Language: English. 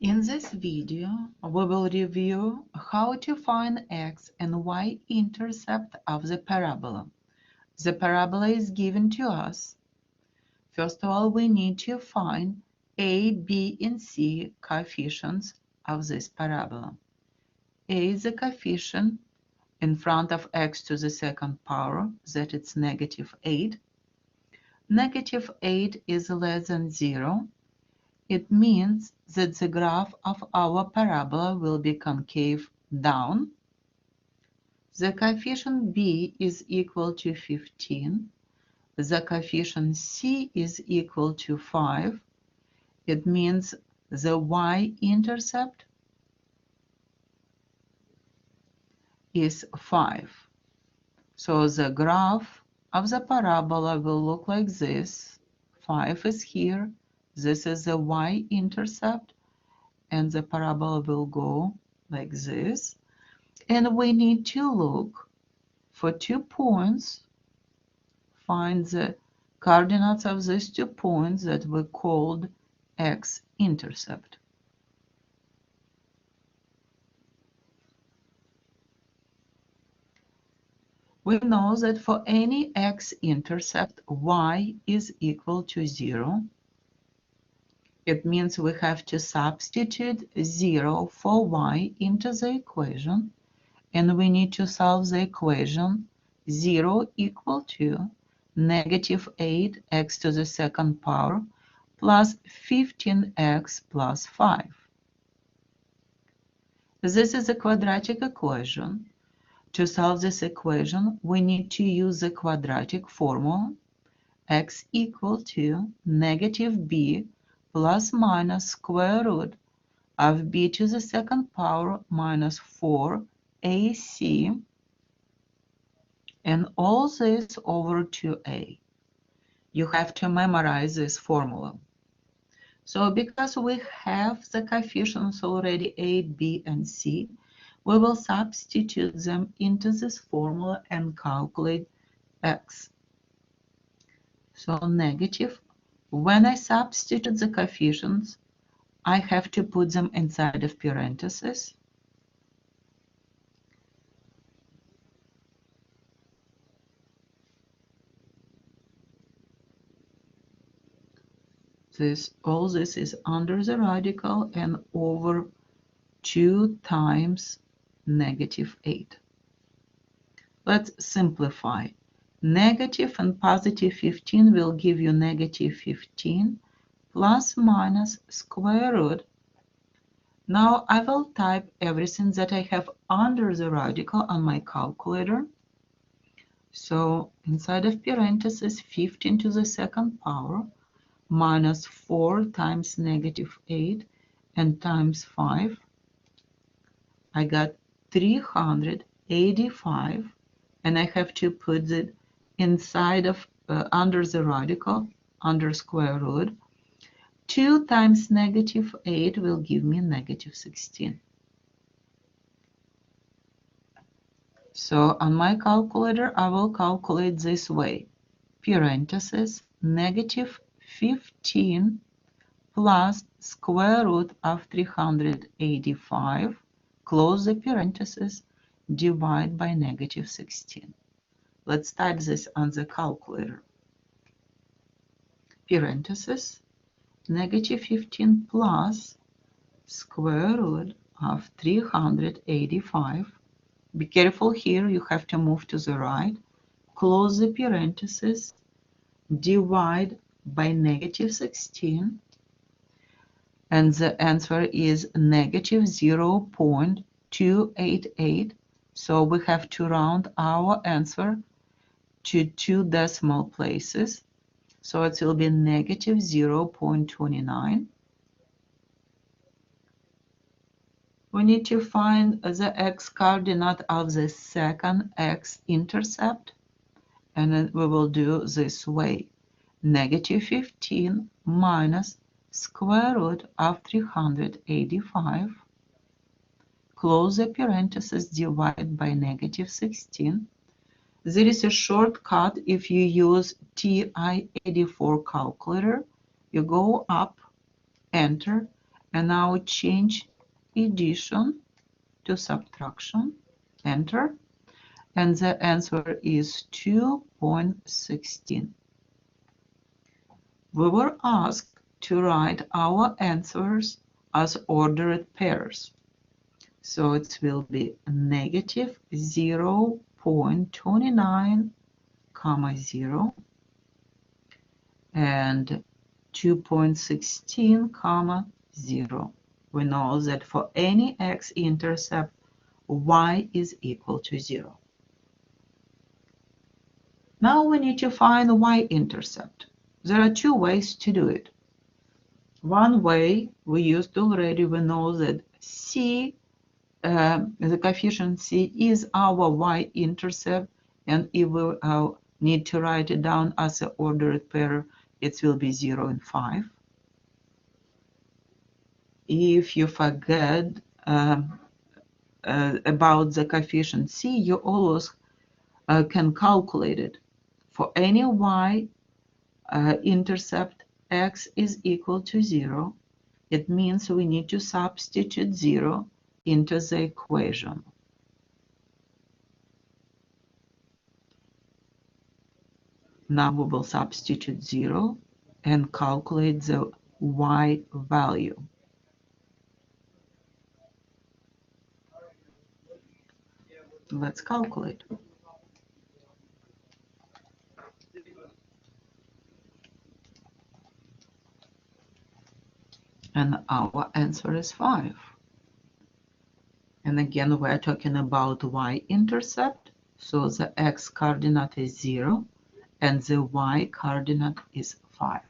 In this video, we will review how to find x and y intercept of the parabola. The parabola is given to us. First of all, we need to find a, b, and c coefficients of this parabola. A is the coefficient in front of x to the second power, that it's -8. -8 is less than 0. It means that the graph of our parabola will be concave down. The coefficient b is equal to 15. The coefficient c is equal to 5. It means the y-intercept is 5. So the graph of the parabola will look like this. 5 is here. This is the y-intercept, and the parabola will go like this. And we need to look for 2 points, find the coordinates of these 2 points that we called x-intercept. We know that for any x-intercept, y is equal to 0. It means we have to substitute 0 for y into the equation, and we need to solve the equation 0 equal to -8x to the second power plus 15x plus 5. This is a quadratic equation. To solve this equation, we need to use the quadratic formula x equal to -b plus minus square root of b to the second power minus 4ac, and all this over 2a. You have to memorize this formula. So because we have the coefficients already a, b, and c, we will substitute them into this formula and calculate x. So negative. When I substitute the coefficients, I have to put them inside of parentheses. All this is under the radical and over 2 times -8. Let's simplify. Negative and positive 15 will give you -15 plus minus square root. Now I will type everything that I have under the radical on my calculator. So inside of parentheses, 15 to the second power minus 4 times -8 and times 5. I got 385, and I have to put it inside of under the radical, under square root. 2 times -8 will give me -16. So on my calculator, I will calculate this way. Parentheses, -15 plus square root of 385, close the parentheses, divide by -16. Let's type this on the calculator. Parentheses, -15 plus square root of 385. Be careful here, you have to move to the right. Close the parentheses, divide by -16, and the answer is -0.288. So we have to round our answer to 2 decimal places. So it will be -0.29. We need to find the x-coordinate of the second x-intercept, and then we will do this way. -15 minus square root of 385, close the parentheses, divide by -16. There is a shortcut if you use TI-84 calculator. You go up, enter, And now change addition to subtraction, enter, and the answer is 2.16. We were asked to write our answers as ordered pairs. So it will be negative 0.29, 0, and 2.16, 0. We know that for any x-intercept, y is equal to 0. Now we need to find the y-intercept. There are two ways to do it. One way we used already, we know that c, the coefficient c is our y-intercept, and if we need to write it down as an ordered pair, it will be 0 and 5. If you forget about the coefficient c, you always can calculate it. For any y-intercept, x is equal to 0. It means we need to substitute 0 into the equation. Now we will substitute 0 and calculate the y value. Let's calculate. And our answer is 5. And again, we're talking about y-intercept, so the x coordinate is 0 and the y coordinate is 5.